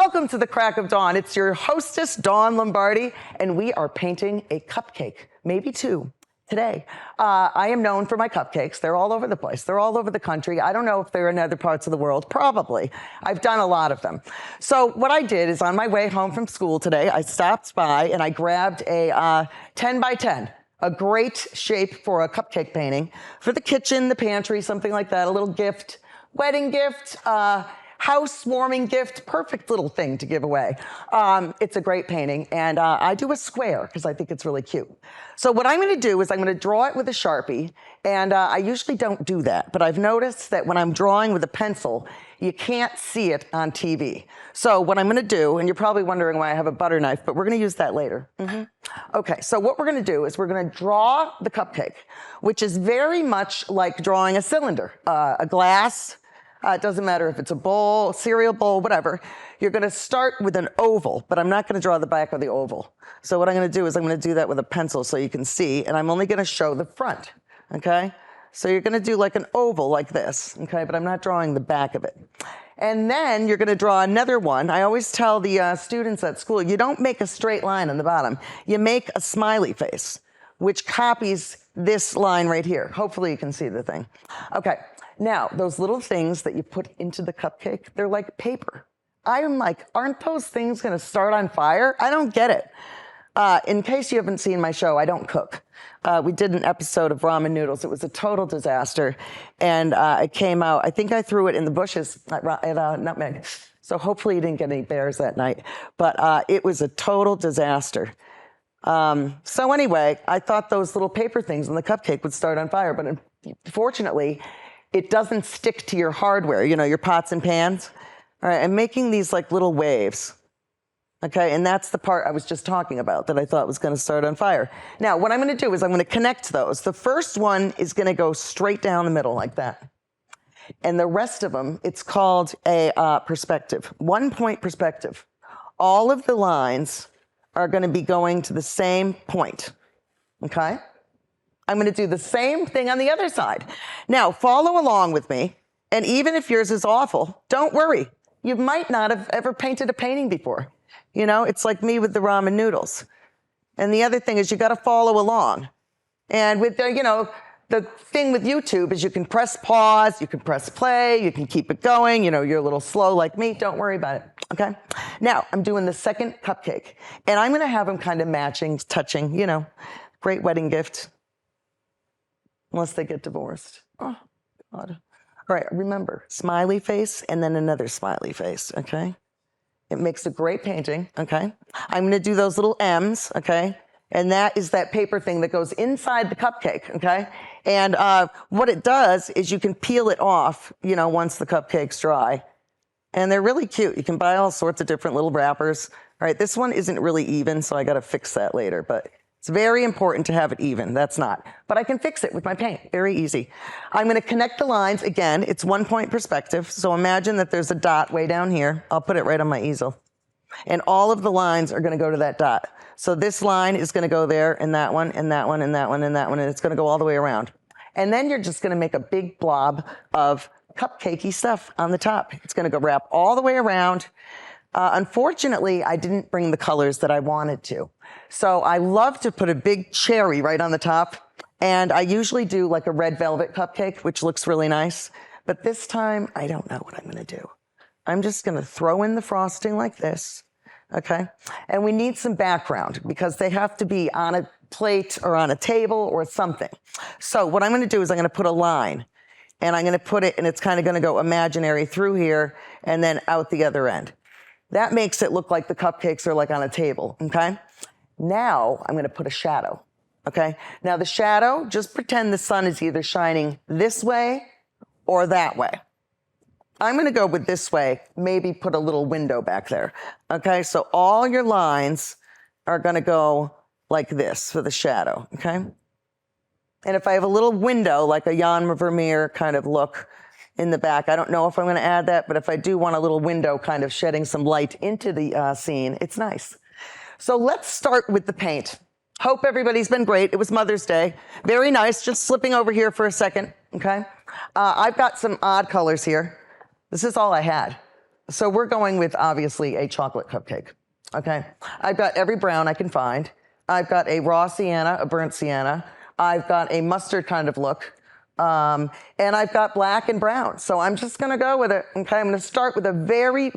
Welcome to the Crack of Dawn. It's your hostess, Dawn Lombardi, and we are painting a cupcake, maybe two, today. I am known for my cupcakes. They're all over the place. They're all over the country. I don't know if they're in other parts of the world. Probably. I've done a lot of them. So what I did is on my way home from school today, I stopped by and I grabbed a 10 by 10. A great shape for a cupcake painting for the kitchen, the pantry, something like that. A little gift, wedding gift, housewarming gift, perfect little thing to give away. It's a great painting, and I do a square because I think it's really cute. So what I'm going to do is I'm going to draw it with a Sharpie, and I usually don't do that, but I've noticed that when I'm drawing with a pencil, you can't see it on TV. So what I'm going to do, and you're probably wondering why I have a butter knife, but we're going to use that later. Okay, so what we're going to do is we're going to draw the cupcake, which is very much like drawing a cylinder, a glass. It doesn't matter if it's a bowl, cereal bowl, whatever. You're going to start with an oval, but I'm not going to draw the back of the oval. So what I'm going to do is I'm going to do that with a pencil so you can see, and I'm only going to show the front, okay? So you're going to do like an oval like this, okay? But I'm not drawing the back of it. And then you're going to draw another one. I always tell the students at school, you don't make a straight line on the bottom. You make a smiley face, which copies this line right here. Hopefully you can see the thing. Okay. Now, those little things that you put into the cupcake, they're like paper. I'm like, aren't those things going to start on fire? I don't get it. In case you haven't seen my show, I don't cook. We did an episode of ramen noodles. It was a total disaster. And it came out, I think I threw it in the bushes at Nutmeg. So hopefully you didn't get any bears that night. But it was a total disaster. So anyway, I thought those little paper things on the cupcake would start on fire. But unfortunately, it doesn't stick to your hardware, you know, your pots and pans. All right, I'm making these like little waves. Okay, and that's the part I was just talking about that I thought was going to start on fire. Now, what I'm going to do is I'm going to connect those. The first one is going to go straight down the middle like that. And the rest of them, it's called a perspective, 1-point perspective. All of the lines are going to be going to the same point, okay? I'm going to do the same thing on the other side. Now, follow along with me, and even if yours is awful, don't worry. You might not have ever painted a painting before. You know, it's like me with the ramen noodles. And the other thing is you got to follow along. And with the, you know, the thing with YouTube is you can press pause, you can press play, you can keep it going. You know, you're a little slow like me. Don't worry about it, okay? Now, I'm doing the second cupcake, and I'm going to have them kind of matching, touching, you know, great wedding gift. Unless they get divorced. Oh, God. All right, remember, smiley face and then another smiley face, okay? It makes a great painting, okay? I'm going to do those little M's, okay? And that is that paper thing that goes inside the cupcake, okay? And what it does is you can peel it off, you know, once the cupcake's dry. And they're really cute. You can buy all sorts of different little wrappers. All right, this one isn't really even, so I got to fix that later, but it's very important to have it even. That's not. But I can fix it with my paint. Very easy. I'm going to connect the lines. Again, it's 1-point perspective. So imagine that there's a dot way down here. I'll put it right on my easel. And all of the lines are going to go to that dot. So this line is going to go there, and that one, and that one, and that one, and that one, and it's going to go all the way around. And then you're just going to make a big blob of cupcakey stuff on the top. It's going to go wrap all the way around. Unfortunately, I didn't bring the colors that I wanted to. So I love to put a big cherry right on the top. And I usually do like a red velvet cupcake, which looks really nice. But this time, I don't know what I'm going to do. I'm just going to throw in the frosting like this, okay? And we need some background because they have to be on a plate or on a table or something. So what I'm going to do is I'm going to put a line. And I'm going to put it, and it's kind of going to go imaginary through here and then out the other end. That makes it look like the cupcakes are like on a table, okay? Now I'm going to put a shadow, okay? Now the shadow, just pretend the sun is either shining this way or that way. I'm going to go with this way, maybe put a little window back there, okay? So all your lines are going to go like this for the shadow, okay? And if I have a little window, like a Jan Vermeer kind of look in the back, I don't know if I'm going to add that, but if I do want a little window kind of shedding some light into the scene, it's nice. So let's start with the paint. Hope everybody's been great. It was Mother's Day. Very nice. Just slipping over here for a second, okay? I've got some odd colors here. This is all I had. So we're going with obviously a chocolate cupcake. Okay. I've got every brown I can find. I've got a raw sienna, a burnt sienna. I've got a mustard kind of look. And I've got black and brown. So I'm just going to go with it. Okay. I'm going to start with a very,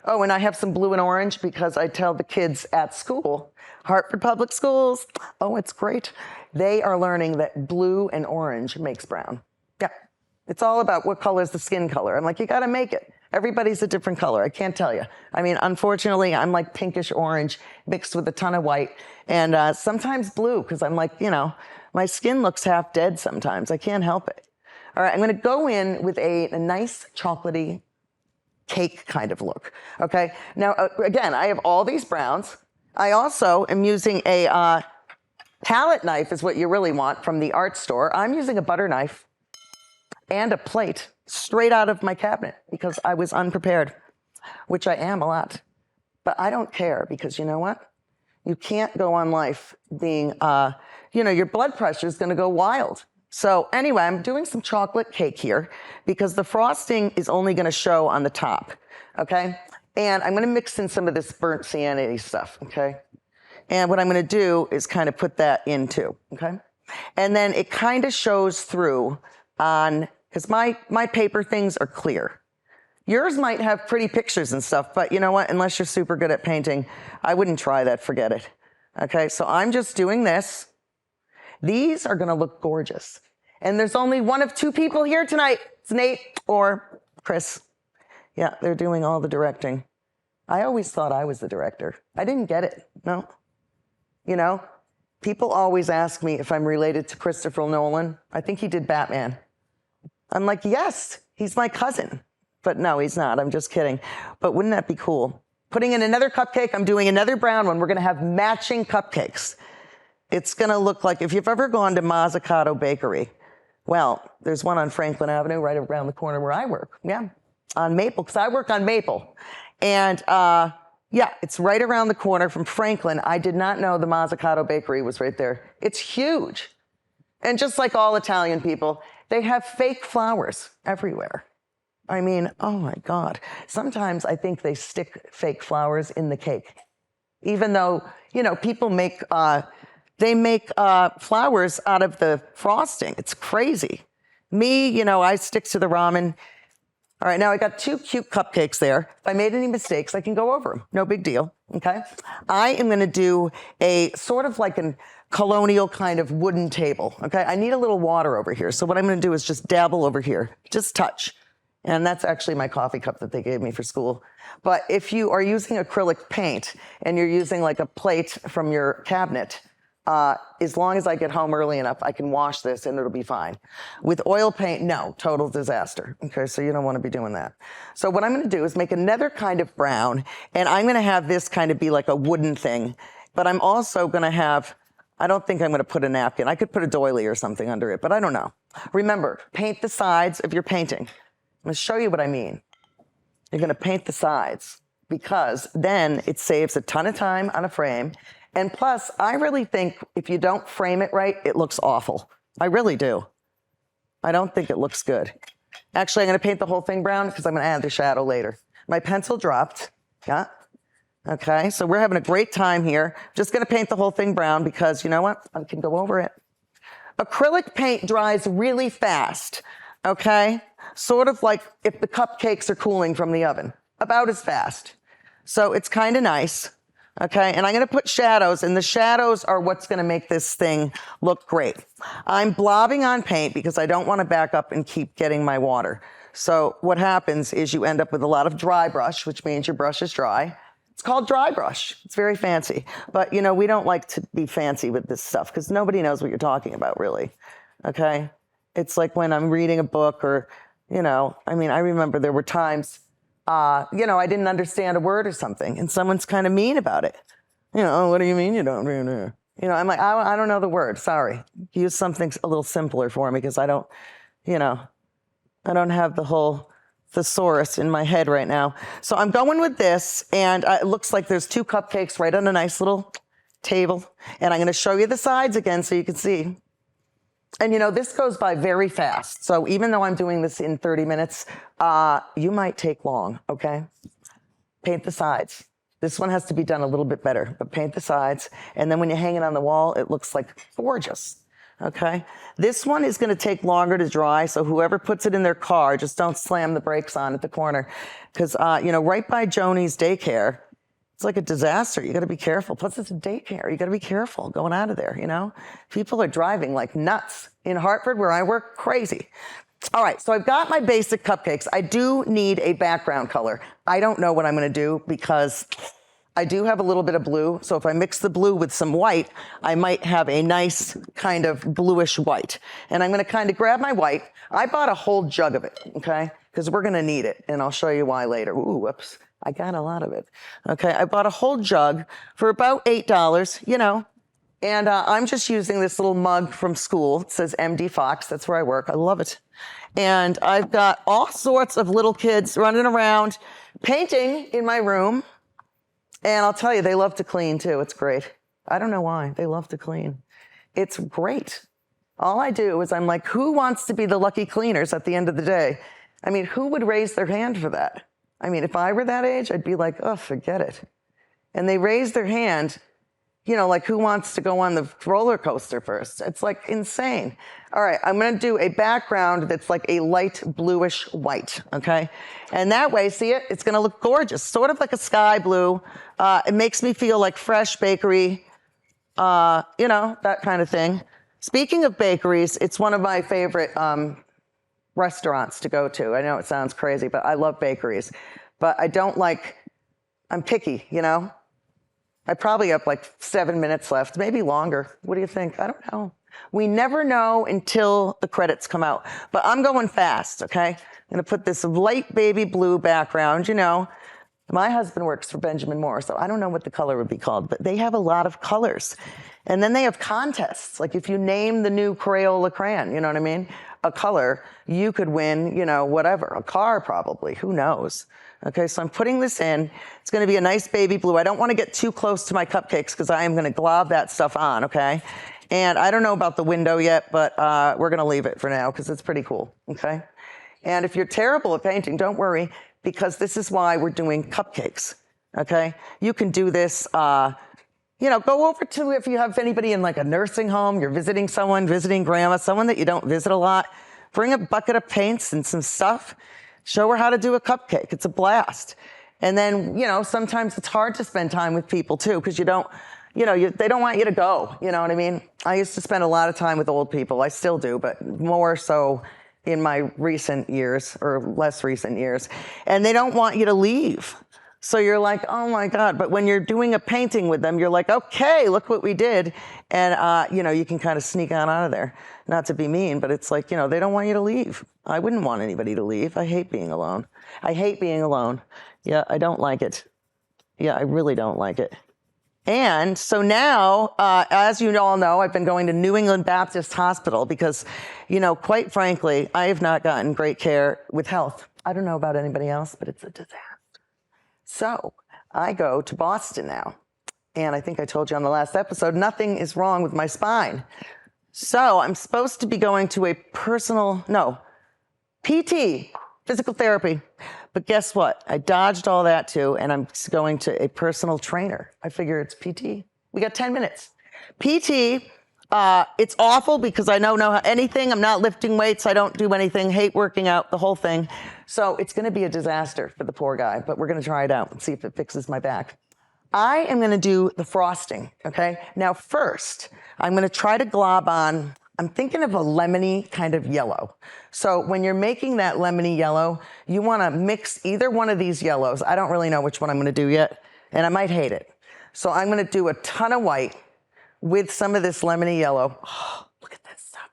oh, and I have some blue and orange because I tell the kids at school, Hartford Public Schools, oh, it's great. They are learning that blue and orange makes brown. Yeah. It's all about what color is the skin color. I'm like, you got to make it. Everybody's a different color. I can't tell you. I mean, unfortunately, I'm like pinkish orange mixed with a ton of white and sometimes blue because I'm like, my skin looks half dead sometimes. I can't help it. All right, I'm going to go in with a nice chocolatey cake kind of look. Okay. Now, again, I have all these browns. I also am using a palette knife is what you really want from the art store. I'm using a butter knife and a plate straight out of my cabinet because I was unprepared, which I am a lot. But I don't care because you know what? You can't go on life being, your blood pressure is going to go wild. So anyway, I'm doing some chocolate cake here because the frosting is only going to show on the top, okay? And I'm going to mix in some of this burnt sienna stuff, okay? And what I'm going to do is kind of put that in too, okay? And then it kind of shows through on, because my paper things are clear. Yours might have pretty pictures and stuff, but you know what? Unless you're super good at painting, I wouldn't try that, forget it. Okay, so I'm just doing this. These are gonna look gorgeous. And there's only one of two people here tonight. It's Nate or Chris. Yeah, they're doing all the directing. I always thought I was the director. I didn't get it, no. People always ask me if I'm related to Christopher Nolan. I think he did Batman. I'm like, yes, he's my cousin. But no, he's not. I'm just kidding. But wouldn't that be cool? Putting in another cupcake. I'm doing another brown one. We're going to have matching cupcakes. It's going to look like, if you've ever gone to Mazzucato Bakery, well, there's one on Franklin Avenue right around the corner where I work. Yeah, on Maple, because I work on Maple. And yeah, it's right around the corner from Franklin. I did not know the Mazzucato Bakery was right there. It's huge. And just like all Italian people, they have fake flowers everywhere. I mean, oh my God. Sometimes I think they stick fake flowers in the cake. Even though, people make, they make flowers out of the frosting. It's crazy. Me, I stick to the ramen. All right, now I got two cute cupcakes there. If I made any mistakes, I can go over them. No big deal, okay? I am gonna do a sort of like a colonial kind of wooden table, okay? I need a little water over here. So what I'm gonna do is just dabble over here, just touch. And that's actually my coffee cup that they gave me for school. But if you are using acrylic paint and you're using like a plate from your cabinet, as long as I get home early enough, I can wash this and it'll be fine. With oil paint, no, total disaster. Okay, so you don't want to be doing that. So what I'm going to do is make another kind of brown, and I'm going to have this kind of be like a wooden thing. But I'm also going to have, I don't think I'm going to put a napkin. I could put a doily or something under it, but I don't know. Remember, paint the sides of your painting. I'm going to show you what I mean. You're going to paint the sides because then it saves a ton of time on a frame. And plus, I really think if you don't frame it right, it looks awful. I really do. I don't think it looks good. Actually, I'm going to paint the whole thing brown because I'm going to add the shadow later. My pencil dropped. Yeah. Okay, so we're having a great time here. Just going to paint the whole thing brown because you know what? I can go over it. Acrylic paint dries really fast. Okay? Sort of like if the cupcakes are cooling from the oven. About as fast. So it's kind of nice. Okay, and I'm going to put shadows, and the shadows are what's going to make this thing look great. I'm blobbing on paint because I don't want to back up and keep getting my water. So what happens is you end up with a lot of dry brush, which means your brush is dry. It's called dry brush. It's very fancy. But, we don't like to be fancy with this stuff because nobody knows what you're talking about, really. Okay? It's like when I'm reading a book or, I remember there were times I didn't understand a word or something, and someone's kind of mean about it. What do you mean you don't? I'm like, I don't know the word. Sorry. Use something a little simpler for me because I don't have the whole thesaurus in my head right now. So I'm going with this, and it looks like there's two cupcakes right on a nice little table, and I'm going to show you the sides again so you can see. And you know, this goes by very fast. So even though I'm doing this in 30 minutes, you might take long, okay? Paint the sides. This one has to be done a little bit better, but paint the sides. And then when you hang it on the wall, it looks like gorgeous, okay? This one is gonna take longer to dry, so whoever puts it in their car, just don't slam the brakes on at the corner. Because, you know, right by Joni's daycare, it's like a disaster. You got to be careful. Plus, it's a daycare. You got to be careful going out of there, you know? People are driving like nuts. In Hartford, where I work, crazy. All right, so I've got my basic cupcakes. I do need a background color. I don't know what I'm going to do because I do have a little bit of blue. So if I mix the blue with some white, I might have a nice kind of bluish white. And I'm going to kind of grab my white. I bought a whole jug of it, okay? Because we're going to need it, and I'll show you why later. Ooh, whoops. I got a lot of it. Okay, I bought a whole jug for about $8, you know, and I'm just using this little mug from school. It says MD Fox. That's where I work. I love it. And I've got all sorts of little kids running around painting in my room. And I'll tell you, they love to clean too. It's great. I don't know why. They love to clean. It's great. All I do is I'm like, who wants to be the lucky cleaners at the end of the day? I mean, who would raise their hand for that? I mean, if I were that age, I'd be like, oh, forget it. And they raise their hand, you know, like who wants to go on the roller coaster first? It's like insane. All right, I'm gonna do a background that's like a light bluish white, okay? And that way, see it? It's gonna look gorgeous, sort of like a sky blue. It makes me feel like fresh bakery, you know, that kind of thing. Speaking of bakeries, it's one of my favorite restaurants to go to. I know it sounds crazy, but I love bakeries. But I don't like, I'm picky, you know? I probably have like 7 minutes left, maybe longer. What do you think? I don't know. We never know until the credits come out. But I'm going fast, okay? I'm gonna put this light baby blue background, you know. My husband works for Benjamin Moore, so I don't know what the color would be called, but they have a lot of colors. And then they have contests. Like if you name the new Crayola crayon, you know what I mean? A color, you could win, you know, whatever, a car probably, who knows? Okay, so I'm putting this in. It's gonna be a nice baby blue. I don't wanna get too close to my cupcakes because I am gonna glob that stuff on, okay? And I don't know about the window yet, but we're gonna leave it for now because it's pretty cool, okay? And if you're terrible at painting, don't worry, because this is why we're doing cupcakes, okay? You can do this, you know, go over to, if you have anybody in like a nursing home, you're visiting someone, visiting grandma, someone that you don't visit a lot, bring a bucket of paints and some stuff, show her how to do a cupcake. It's a blast. And then, you know, sometimes it's hard to spend time with people too, because you don't, you know, they don't want you to go, you know what I mean? I used to spend a lot of time with old people. I still do, but more so in my recent years or less recent years. And they don't want you to leave. So you're like, oh my God. But when you're doing a painting with them, you're like, okay, look what we did. And, you know, you can kind of sneak on out of there. Not to be mean, but it's like, you know, they don't want you to leave. I wouldn't want anybody to leave. I hate being alone. I hate being alone. Yeah, I don't like it. Yeah, I really don't like it. And so now, as you all know, I've been going to New England Baptist Hospital because, you know, quite frankly, I have not gotten great care with health. I don't know about anybody else, but it's a disaster. So I go to Boston now. And I think I told you on the last episode, nothing is wrong with my spine. So I'm supposed to be going to a PT, physical therapy. But guess what? I dodged all that too, and I'm going to a personal trainer. I figure it's PT. We got 10 minutes. PT, it's awful because I don't know anything. I'm not lifting weights. I don't do anything. Hate working out, the whole thing. So it's going to be a disaster for the poor guy, but we're going to try it out and see if it fixes my back. I am going to do the frosting, okay? Now first, I'm going to try to glob on, I'm thinking of a lemony kind of yellow. So when you're making that lemony yellow, you want to mix either one of these yellows. I don't really know which one I'm going to do yet, and I might hate it. So I'm going to do a ton of white with some of this lemony yellow. Oh, look at this stuff.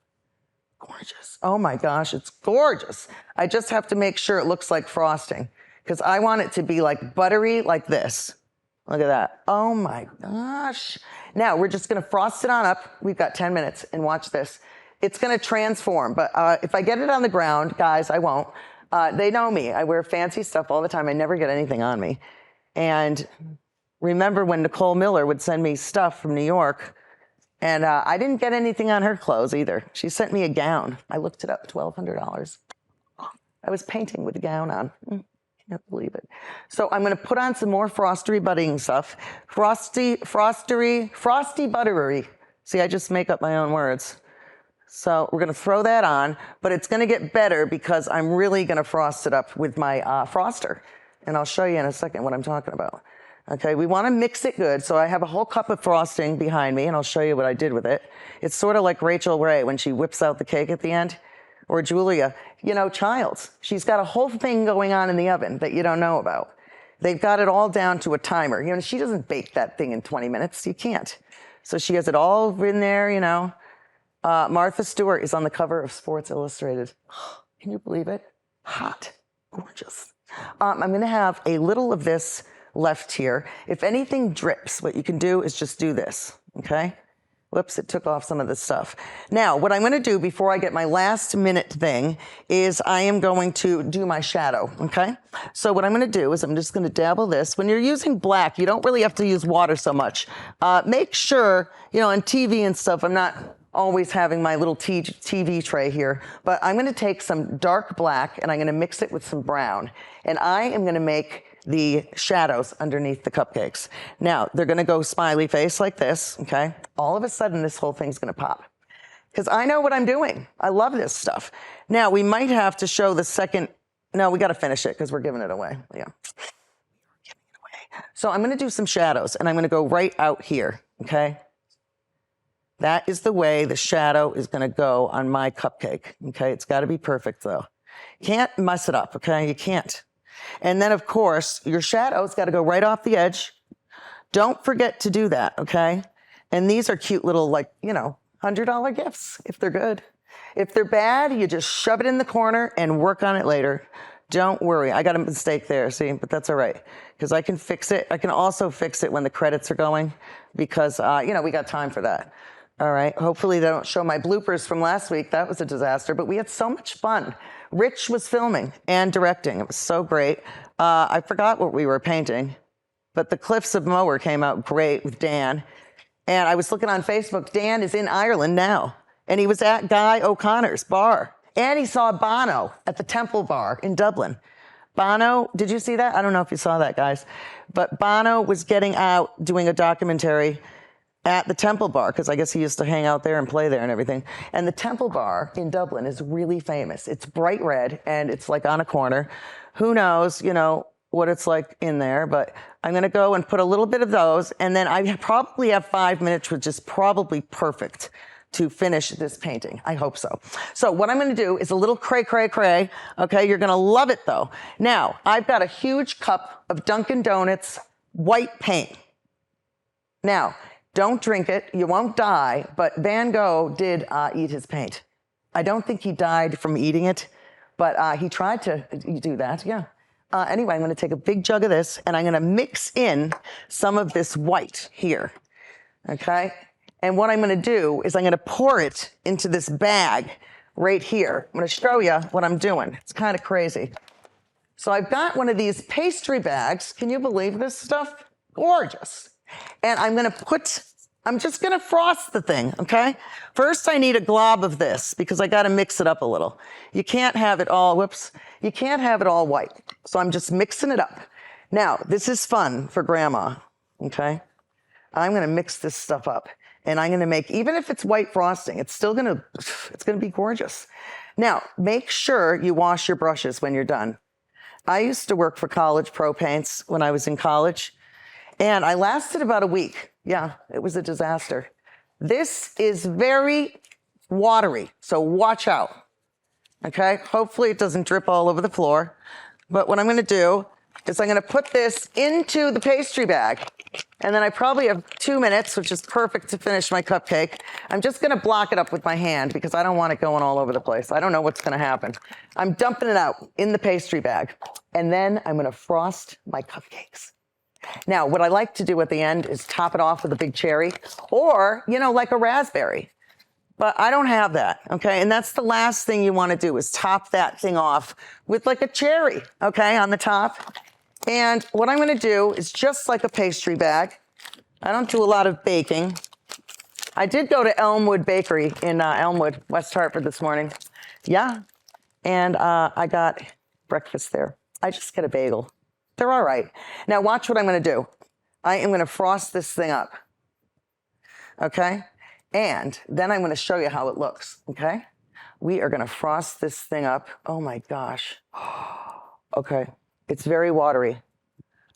Gorgeous. Oh my gosh, it's gorgeous. I just have to make sure it looks like frosting because I want it to be like buttery like this. Look at that. Oh my gosh. Now we're just going to frost it on up. We've got 10 minutes and watch this. It's going to transform. But if I get it on the ground, guys, I won't. They know me. I wear fancy stuff all the time. I never get anything on me. And remember when Nicole Miller would send me stuff from New York And I didn't get anything on her clothes either. She sent me a gown. I looked it up, $1,200. I was painting with a gown on. Can't believe it. So I'm going to put on some more frosty budding stuff. Frosty buttery. See, I just make up my own words. So we're going to throw that on, but it's going to get better because I'm really going to frost it up with my froster. And I'll show you in a second what I'm talking about. Okay, we want to mix it good. So I have a whole cup of frosting behind me, and I'll show you what I did with it. It's sort of like Rachel Ray when she whips out the cake at the end, or Julia, you know, Childs. She's got a whole thing going on in the oven that you don't know about. They've got it all down to a timer. You know, she doesn't bake that thing in 20 minutes. You can't. So she has it all in there, you know. Martha Stewart is on the cover of Sports Illustrated. Can you believe it? Hot, gorgeous. I'm going to have a little of this left here. If anything drips, what you can do is just do this, okay? Whoops, it took off some of the stuff. Now, what I'm going to do before I get my last minute thing is I am going to do my shadow, okay? So what I'm going to do is I'm just going to dabble this. When you're using black, you don't really have to use water so much. Make sure, you know, on TV and stuff, I'm not always having my little TV tray here, but I'm going to take some dark black and I'm going to mix it with some brown. And I am going to make the shadows underneath the cupcakes. Now, they're going to go smiley face like this, okay? All of a sudden, this whole thing's going to pop. Because I know what I'm doing. I love this stuff. Now, we might have to show the second. No, we got to finish it because we're giving it away. Yeah. So I'm going to do some shadows, and I'm going to go right out here, okay? That is the way the shadow is going to go on my cupcake, okay? It's got to be perfect, though. Can't mess it up, okay? You can't. And then, of course, your shadow's got to go right off the edge. Don't forget to do that, okay? And these are cute little, like, you know, $100 gifts if they're good. If they're bad, you just shove it in the corner and work on it later. Don't worry. I got a mistake there, see? But that's all right, because I can fix it. I can also fix it when the credits are going because, you know, we got time for that. All right. Hopefully they don't show my bloopers from last week. That was a disaster, but we had so much fun. Rich was filming and directing. It was so great. I forgot what we were painting, but the Cliffs of Moher came out great with Dan. And I was looking on Facebook. Dan is in Ireland now, and he was at Guy O'Connor's bar. And he saw Bono at the Temple Bar in Dublin. Bono, did you see that? I don't know if you saw that, guys. But Bono was getting out doing a documentary at the Temple Bar, because I guess he used to hang out there and play there and everything. And the Temple Bar in Dublin is really famous. It's bright red, and it's like on a corner. Who knows, you know, what it's like in there, but I'm going to go and put a little bit of those, and then I probably have 5 minutes, which is probably perfect to finish this painting. I hope so. So what I'm going to do is a little cray, cray, cray. Okay, you're going to love it, though. Now, I've got a huge cup of Dunkin' Donuts white paint. Now, don't drink it. You won't die. But Van Gogh did eat his paint. I don't think he died from eating it, but he tried to do that. Yeah. Anyway, I'm going to take a big jug of this, and I'm going to mix in some of this white here. Okay? And what I'm going to do is I'm going to pour it into this bag right here. I'm going to show you what I'm doing. It's kind of crazy. So I've got one of these pastry bags. Can you believe this stuff? Gorgeous. And I'm just going to frost the thing, okay? First, I need a glob of this because I got to mix it up a little. You can't have it all, you can't have it all white. So I'm just mixing it up. Now, this is fun for grandma, okay? I'm going to mix this stuff up, and I'm going to make, even if it's white frosting, it's going to be gorgeous. Now, make sure you wash your brushes when you're done. I used to work for College Pro Paints when I was in college. And I lasted about a week. Yeah, it was a disaster. This is very watery, so watch out. Okay? Hopefully it doesn't drip all over the floor. But what I'm going to do is I'm going to put this into the pastry bag. And then I probably have 2 minutes, which is perfect to finish my cupcake. I'm just going to block it up with my hand because I don't want it going all over the place. I don't know what's going to happen. I'm dumping it out in the pastry bag. And then I'm going to frost my cupcakes. Now, what I like to do at the end is top it off with a big cherry or, you know, like a raspberry. But I don't have that, okay? And that's the last thing you want to do is top that thing off with like a cherry, okay, on the top. And what I'm going to do is just like a pastry bag. I don't do a lot of baking. I did go to Elmwood Bakery in Elmwood, West Hartford this morning. Yeah. And I got breakfast there. I just get a bagel. They're all right. Now watch what I'm going to do. I am going to frost this thing up. Okay? And then I'm going to show you how it looks. Okay? We are going to frost this thing up. Oh my gosh. Okay. It's very watery.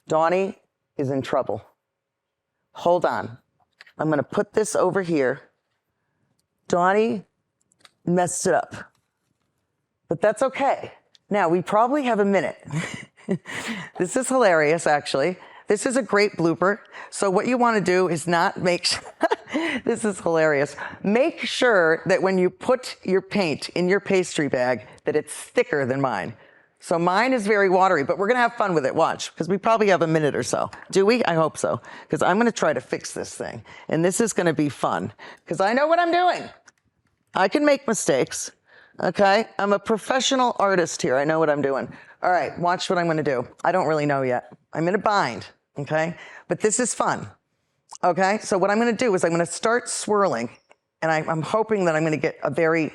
Donnie is in trouble. Hold on. I'm going to put this over here. Donnie messed it up. But that's okay. Now, we probably have a minute. This is hilarious, actually. This is a great blooper. So what you want to do is not make sure, this is hilarious. Make sure that when you put your paint in your pastry bag, that it's thicker than mine. So mine is very watery, but we're going to have fun with it. Watch, because we probably have a minute or so. Do we? I hope so, because I'm going to try to fix this thing. And this is going to be fun, because I know what I'm doing. I can make mistakes, okay? I'm a professional artist here. I know what I'm doing. All right, watch what I'm going to do. I don't really know yet. I'm in a bind, okay? But this is fun, okay? So what I'm going to do is I'm going to start swirling, and I'm hoping that I'm going to get a very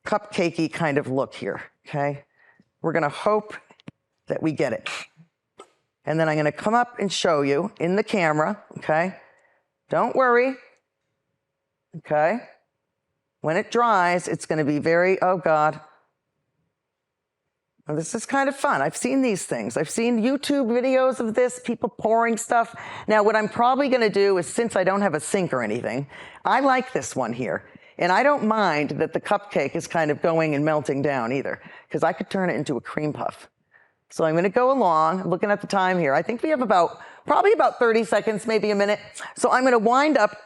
cupcakey kind of look here, okay? We're going to hope that we get it. And then I'm going to come up and show you in the camera, okay? Don't worry, okay? When it dries, it's going to be very, oh God. Well, this is kind of fun. I've seen these things. I've seen YouTube videos of this, people pouring stuff. Now, what I'm probably going to do is, since I don't have a sink or anything, I like this one here. And I don't mind that the cupcake is kind of going and melting down either, because I could turn it into a cream puff. So I'm going to go along, I'm looking at the time here. I think we have probably about 30 seconds, maybe a minute. So I'm going to wind up,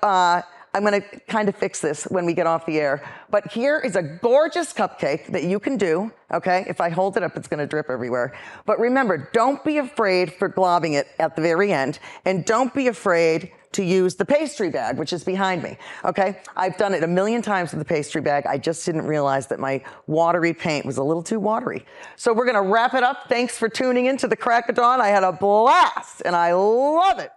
I'm going to kind of fix this when we get off the air. But here is a gorgeous cupcake that you can do, okay? If I hold it up, it's going to drip everywhere. But remember, don't be afraid for globbing it at the very end. And don't be afraid to use the pastry bag, which is behind me, okay? I've done it a million times with the pastry bag. I just didn't realize that my watery paint was a little too watery. So we're going to wrap it up. Thanks for tuning in to the Crack of Dawn. I had a blast, and I love it.